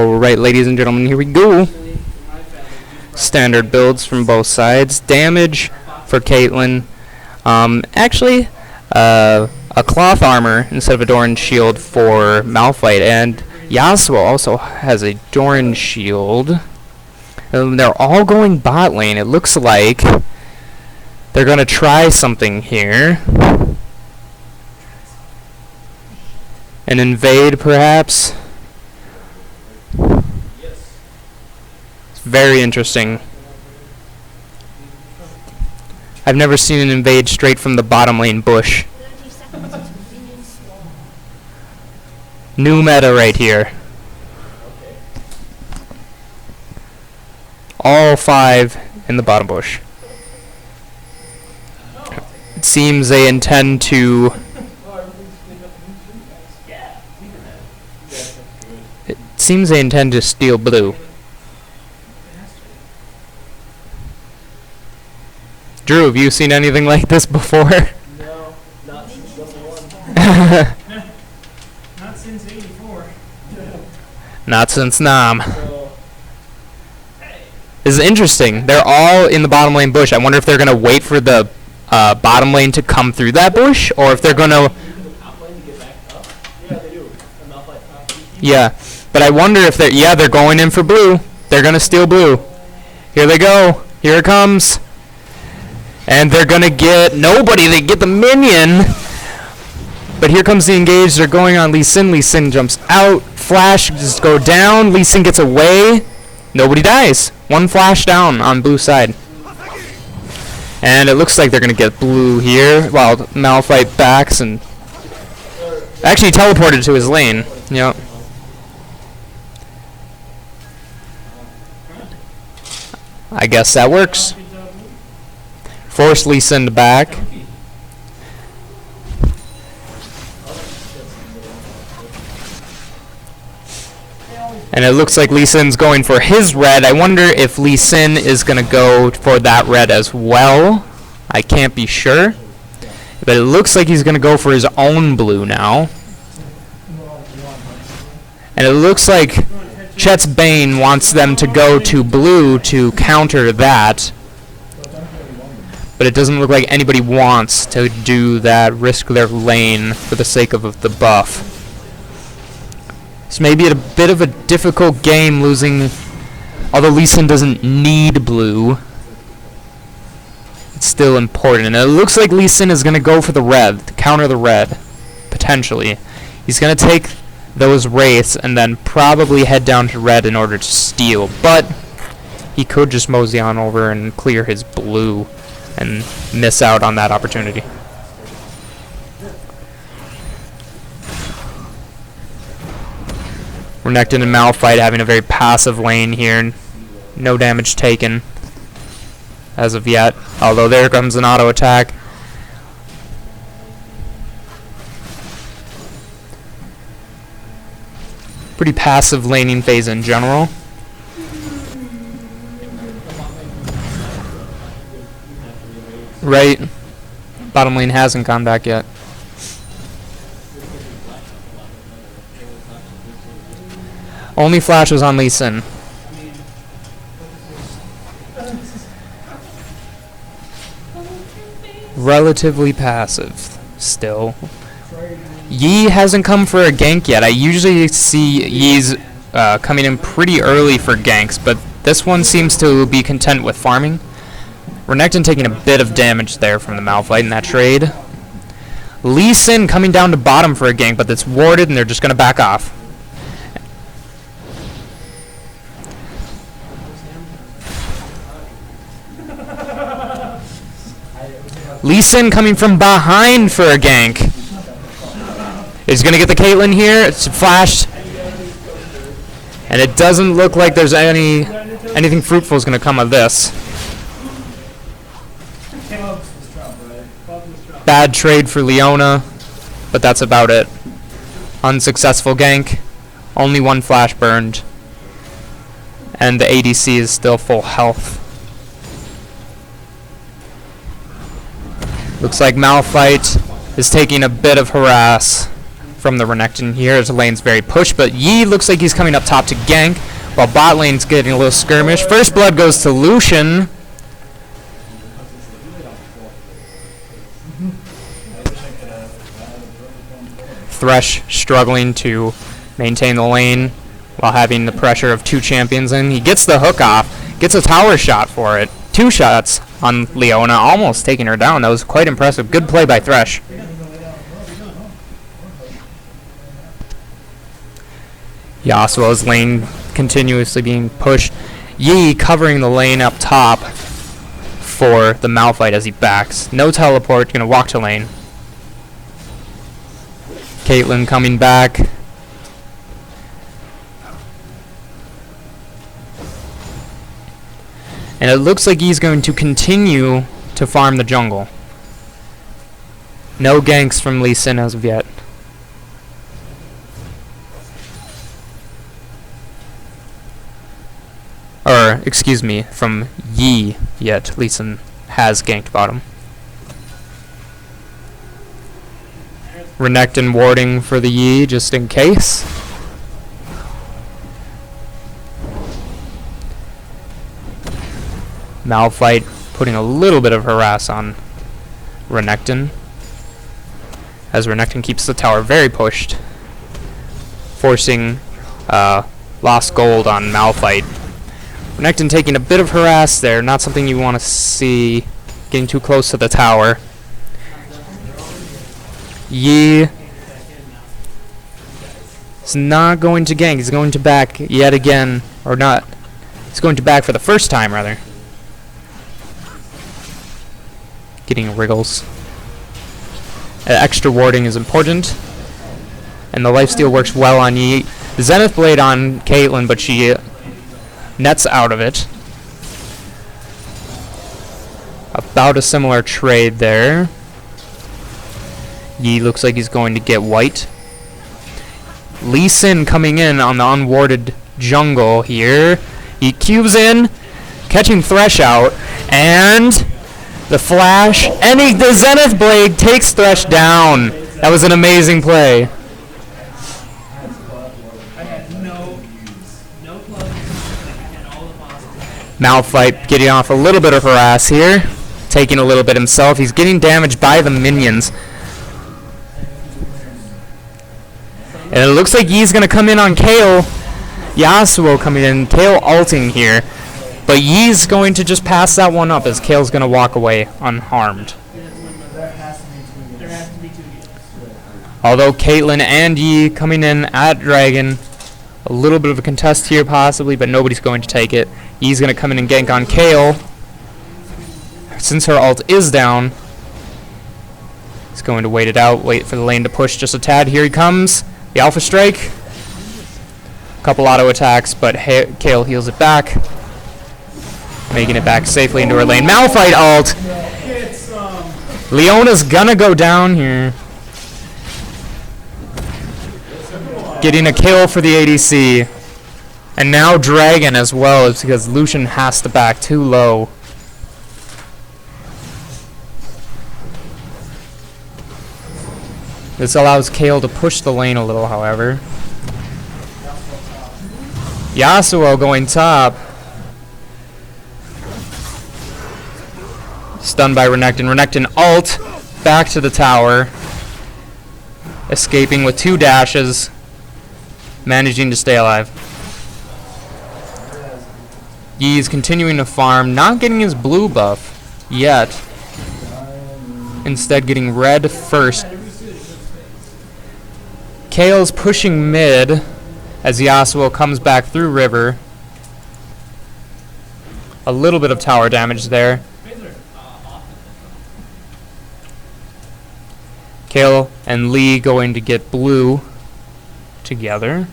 Alright, ladies and gentlemen, here we go. Standard builds from both sides. Damage for Caitlyn. Actually, a cloth armor instead of a Doran shield for Malphite. And Yasuo also has a Doran shield. And they're all going bot lane. It looks like they're going to try something here. An invade, perhaps. It's very interesting. I've never seen an invade straight from the bottom lane bush. New meta right here. All 5 in the bottom bush. It seems they intend to... Seems they intend to steal blue. Drew, have you seen anything like this before? No, not since #1. Not since '84. Not since Nam. This is interesting. They're all in the bottom lane bush. I wonder if they're going to wait for the bottom lane to come through that bush, or if they're going to... Yeah. But I wonder if they're... Yeah, they're going in for blue. They're going to steal blue. Here they go. Here it comes. And they're going to get nobody. They get the minion. But here comes the engage. They're going on Lee Sin. Lee Sin jumps out. Flash just go down. Lee Sin gets away. Nobody dies. One flash down on blue side. And it looks like they're going to get blue here while Malphite backs and actually teleported to his lane. Yep. I guess that works. Force Lee Sin to back. And it looks like Lee Sin's going for his red. I wonder if Lee Sin is going to go for that red as well. I can't be sure. But it looks like he's going to go for his own blue now. And it looks like Chet's Bane wants them to go to blue to counter that. But it doesn't look like anybody wants to do that, risk their lane for the sake of the buff. So maybe a bit of a difficult game losing, although Lee Sin doesn't need blue. It's still important. And it looks like Lee Sin is going to go for the red, to counter the red, potentially. He's going to take those wraiths and then probably head down to red in order to steal. But he could just mosey on over and clear his blue and miss out on that opportunity. Renekton and Malphite having a very passive lane here. No damage taken as of yet. Although there comes an auto attack. Pretty passive laning phase in general. Right. Bottom lane hasn't gone back yet. Only flash was on Lee Sin. Relatively passive still. Yi hasn't come for a gank yet. I usually see Yi's coming in pretty early for ganks, but this one seems to be content with farming. Renekton taking a bit of damage there from the Malphite in that trade. Lee Sin coming down to bottom for a gank, but it's warded and they're just going to back off. Lee Sin coming from behind for a gank. He's going to get the Caitlyn here. It's flashed. And it doesn't look like there's anything fruitful is going to come of this. Bad trade for Leona, but that's about it. Unsuccessful gank. Only one flash burned. And the ADC is still full health. Looks like Malphite is taking a bit of harass from the Renekton here as the lane's very pushed, but Yi looks like he's coming up top to gank, while bot lane's getting a little skirmish. First blood goes to Lucian. Thresh struggling to maintain the lane while having the pressure of two champions in. He gets the hook off, gets a tower shot for it. 2 shots on Leona, almost taking her down. That was quite impressive. Good play by Thresh. Yasuo's lane continuously being pushed. Yi covering the lane up top for the Malphite as he backs. No teleport, gonna walk to lane. Caitlyn coming back. And it looks like he's going to continue to farm the jungle. No ganks from Lee Sin as of yet. Or, excuse me, from Yi yet. Lee Sin has ganked bottom. Renekton warding for the Yi just in case. Malphite putting a little bit of harass on Renekton, as Renekton keeps the tower very pushed, forcing lost gold on Malphite. Renekton taking a bit of harass there, not something you want to see, getting too close to the tower. Yi is not going to gank, he's going to back yet again, or not, he's going to back for the first time rather. Getting wriggles. Extra warding is important, and the lifesteal works well on Yi. Zenith Blade on Caitlyn, but she nets out of it. About a similar trade there. Yi looks like he's going to get white. Lee Sin coming in on the unwarded jungle here. He cubes in, catching Thresh out, and the flash, and the Zenith Blade takes Thresh down. That was an amazing play. I had no plugs. I had all the possible. Malphite getting off a little bit of harass here, taking a little bit himself. He's getting damaged by the minions. And it looks like Yi's going to come in on Kayle. Yasuo coming in, Kayle ulting here. But Yi's going to just pass that one up as Kayle's going to walk away unharmed. There has to be 2 games. Although Caitlyn and Yi coming in at Dragon. A little bit of a contest here possibly, but nobody's going to take it. Yi's going to come in and gank on Kayle. Since her ult is down, he's going to wait it out, wait for the lane to push just a tad. Here he comes. The Alpha Strike. A couple auto attacks, but Kayle heals it back. Making it back safely into her lane. Malphite ult! Leona's gonna go down here. Getting a kill for the ADC. And now Dragon as well, it's because Lucian has to back too low. This allows Kayle to push the lane a little, however. Yasuo going top. Stunned by Renekton. Renekton ult. Back to the tower. Escaping with 2 dashes. Managing to stay alive. Yi is continuing to farm. Not getting his blue buff yet. Instead getting red first. Kayle's pushing mid as Yasuo comes back through river. A little bit of tower damage there. Kayle and Lee going to get blue together.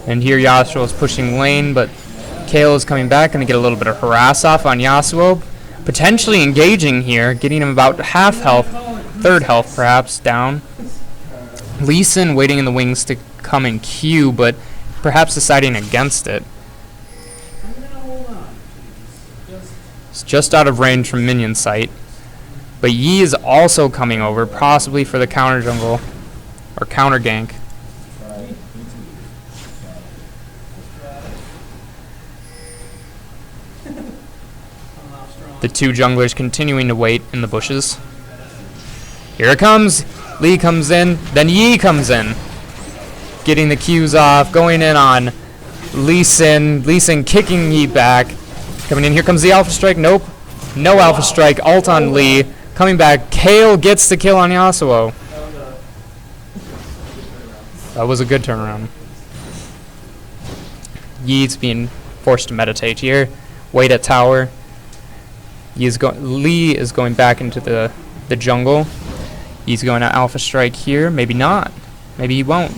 And here Yasuo is pushing lane, but Kayle is coming back, going to get a little bit of harass off on Yasuo. Potentially engaging here, getting him about half health, third health perhaps, down. Lee Sin waiting in the wings to come in Q, but perhaps deciding against it. I'm gonna hold on. It's just out of range from minion sight. But Yi is also coming over, possibly for the counter jungle or counter gank. The two junglers continuing to wait in the bushes. Here it comes. Lee comes in, then Yi comes in. Getting the Qs off, going in on Lee Sin. Lee Sin kicking Yi back. Coming in, here comes the Alpha Strike. Nope. No Alpha Strike. Ult on Lee. Coming back. Kale gets the kill on Yasuo. That was a good turnaround. Yi's being forced to meditate here. Wait at tower. Lee is going back into the jungle. He's going to Alpha Strike here. Maybe not. Maybe he won't.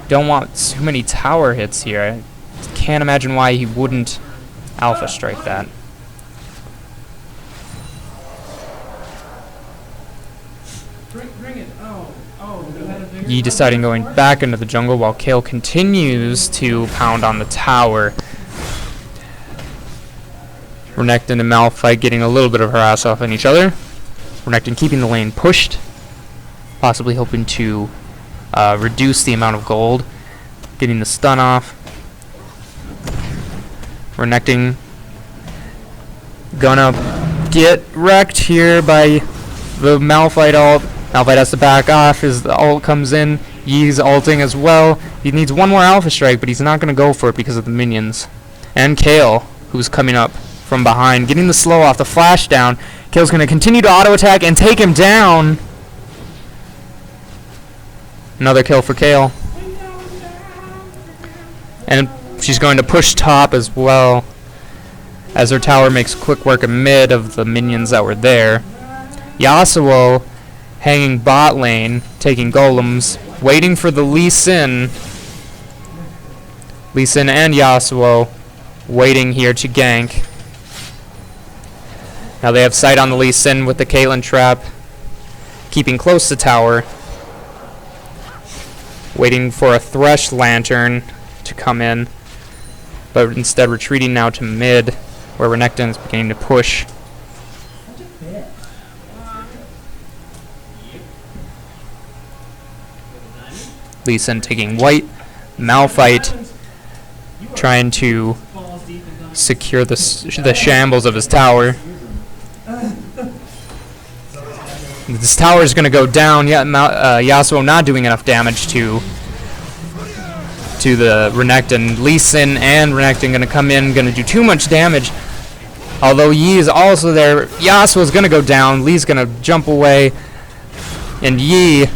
Don't want too many tower hits here. I can't imagine why he wouldn't Alpha Strike that. Bring it. Oh, you had a bigger Yi deciding going back into the jungle while Kale continues to pound on the tower. Renekton and Malphite getting a little bit of harass off on each other. Renekton keeping the lane pushed, possibly hoping to reduce the amount of gold, getting the stun off. Renekton gonna get wrecked here by the Malphite ult. Malphite has to back off as the ult comes in. Yi's ulting as well. He needs one more Alpha Strike, but he's not gonna go for it because of the minions. And Kale, who's coming up from behind, getting the slow off, the flash down. Kale's going to continue to auto attack and take him down. Another kill for Kale. And she's going to push top as well, as her tower makes quick work of mid of the minions that were there. Yasuo hanging bot lane, taking golems, waiting for the Lee Sin. Lee Sin and Yasuo waiting here to gank. Now they have sight on the Lee Sin with the Caitlyn trap, keeping close to tower, waiting for a Thresh Lantern to come in, but instead retreating now to mid, where Renekton is beginning to push. Lee Sin taking white, Malphite trying to secure the shambles of his tower. This tower is going to go down, yet Yasuo not doing enough damage to the Renekton. Lee Sin and Renekton going to come in, going to do too much damage. Although Yi is also there, Yasuo is going to go down. Lee's going to jump away, and Yi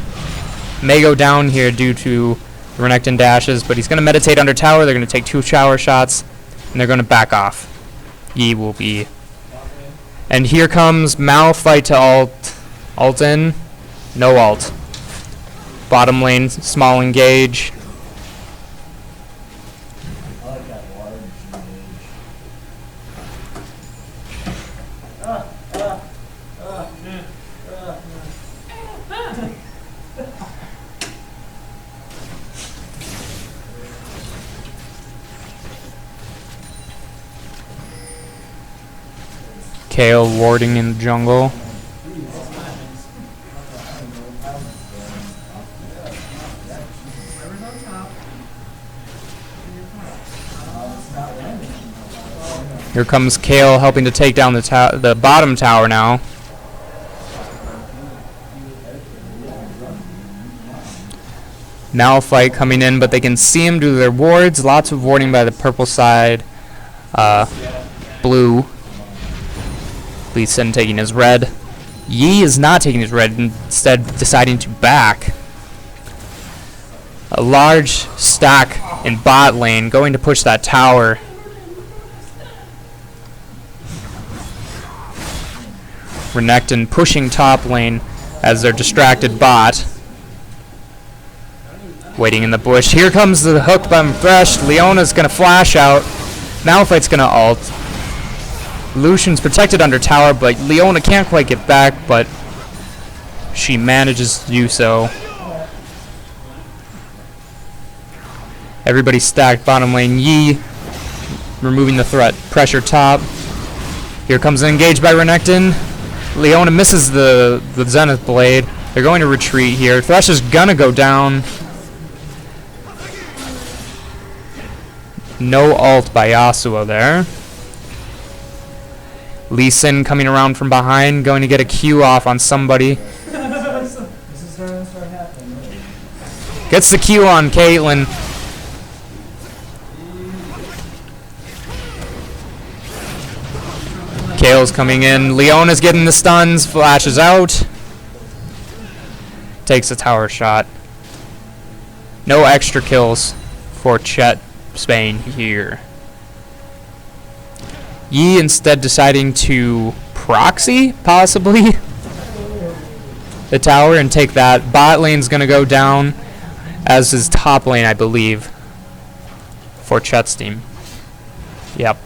may go down here due to Renekton dashes, but he's going to meditate under tower. They're going to take 2 shower shots, and they're going to back off. Yi will be... And here comes Malphite to ult. Ult in. No ult. Bottom lane, small engage. Kale warding in the jungle. Here comes Kale helping to take down the bottom tower now. Malphite coming in, but they can see him due to their wards. Lots of warding by the purple side. Blue. Lee Sin taking his red. Yi is not taking his red, instead deciding to back. A large stack in bot lane, going to push that tower. Renekton pushing top lane as they're distracted bot. Waiting in the bush. Here comes the hook by Thresh. Leona's going to flash out. Malphite's going to ult. Lucian's protected under tower, but Leona can't quite get back, but she manages to do so. Everybody stacked bottom lane. Yi removing the threat. Pressure top. Here comes an engage by Renekton. Leona misses the Zenith Blade. They're going to retreat here. Thresh is gonna go down. No ult by Yasuo there. Lee Sin coming around from behind, going to get a Q off on somebody. Gets the Q on Caitlyn. Kale's coming in. Leona's getting the stuns, flashes out. Takes a tower shot. No extra kills for Chet Bane here. Yi instead deciding to proxy, possibly, the tower and take that. Bot lane's gonna go down, as is top lane, I believe, for Chet's team. Yep.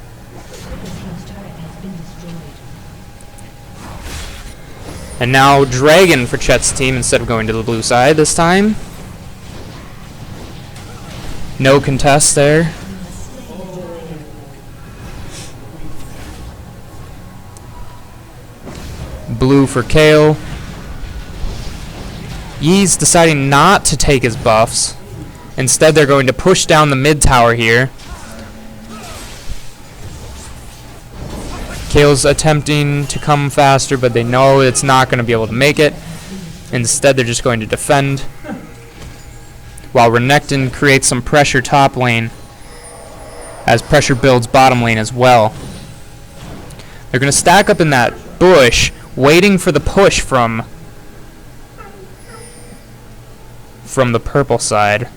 And now Dragon for Chet's team instead of going to the blue side this time. No contest there. Blue for Kale. Yi's deciding not to take his buffs. Instead, they're going to push down the mid tower here. Kale's attempting to come faster, but they know it's not going to be able to make it. Instead, they're just going to defend. While Renekton creates some pressure top lane, as pressure builds bottom lane as well. They're going to stack up in that bush, waiting for the push from the purple side.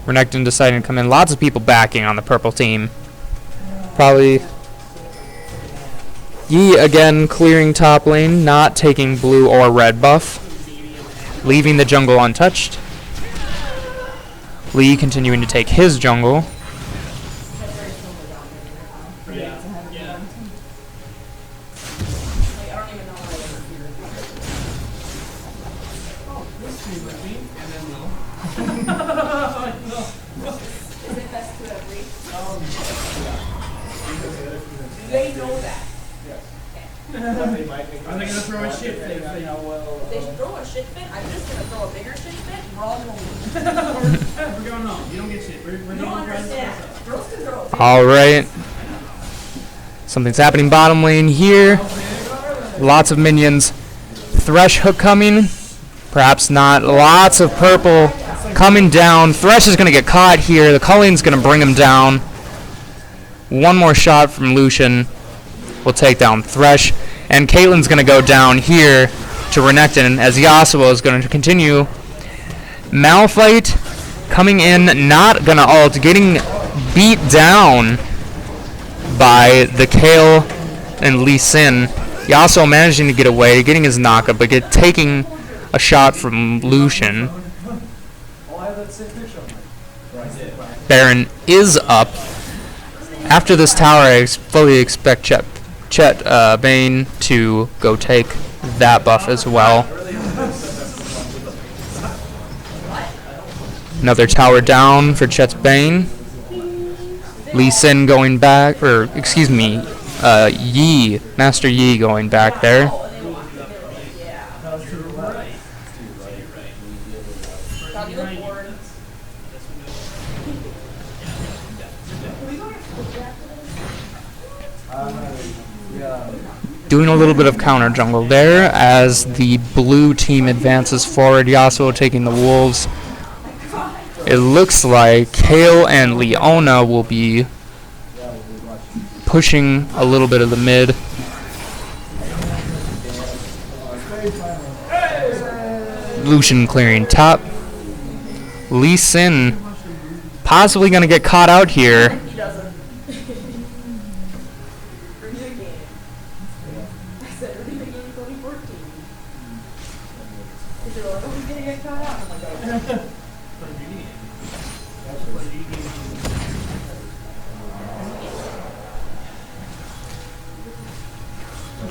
Renekton deciding to come in. Lots of people backing on the purple team. Probably Yi again clearing top lane, not taking blue or red buff, leaving the jungle untouched. Lee continuing to take his jungle. They know that. Are they going to throw a shit fit? They should throw a shit fit. I'm just going to throw a bigger shit fit. We're all going We're going home. You don't get shit. We're to understand. Girls can throw a fit. All right. Something's happening bottom lane here. Lots of minions. Thresh hook coming. Perhaps not. Lots of purple coming down. Thresh is going to get caught here. The Culling's going to bring him down. One more shot from Lucian will take down Thresh. And Caitlyn's going to go down here to Renekton as Yasuo is going to continue. Malphite coming in, not going to ult, getting beat down by the Kale and Lee Sin. Yasuo managing to get away, getting his knockup, but taking a shot from Lucian. Baron is up. After this tower, I fully expect Chet Bane to go take that buff as well. Another tower down for Chet's Bane. Lee Sin going back, or excuse me, Yi, Master Yi going back there. Doing a little bit of counter jungle there as the blue team advances forward. Yasuo taking the wolves. It looks like Kale and Leona will be pushing a little bit of the mid. Lucian clearing top. Lee Sin possibly going to get caught out here.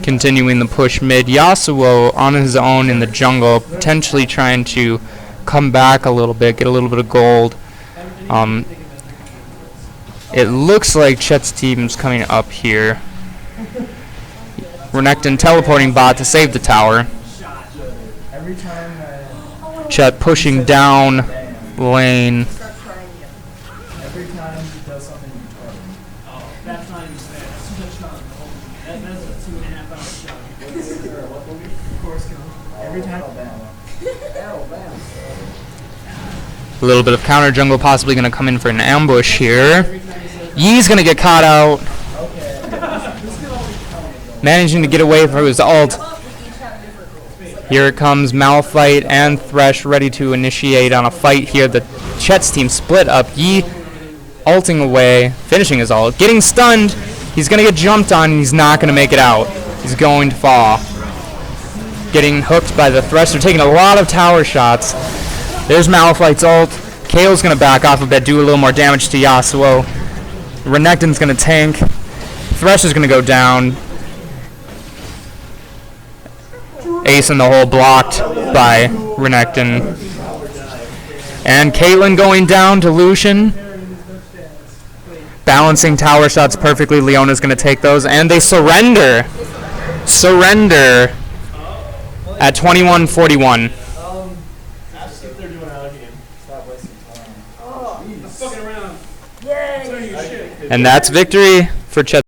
Continuing the push mid. Yasuo on his own in the jungle, potentially trying to come back a little bit, get a little bit of gold. It looks like Chet's team's coming up here. Renekton teleporting bot to save the tower. Every time Chet pushing down lane. Start trying again. every time he does something retarded. Oh, that's not even fair. That's too much time. That's a 2.5 hour shot. Of course, every time. A little bit of counter jungle possibly going to come in for an ambush here. Yee's going to get caught out. Managing to get away from his ult. We each have different rules. Here it comes Malphite and Thresh ready to initiate on a fight here. The Chet's team split up. Yee ulting away, finishing his ult, getting stunned. He's going to get jumped on and he's not going to make it out. He's going to fall. Getting hooked by the Thresh. They're taking a lot of tower shots. There's Malphite's ult. Kale's going to back off a bit, do a little more damage to Yasuo. Renekton's going to tank. Thresh is going to go down. Ace in the hole blocked by Renekton. And Caitlyn going down to Lucian. Balancing tower shots perfectly. Leona's going to take those. And they surrender. Surrender at 21-41. Ask if they're doing out game. Stop wasting time. Oh, Fucking around. yay! Turn your shit. And that's victory for Chet.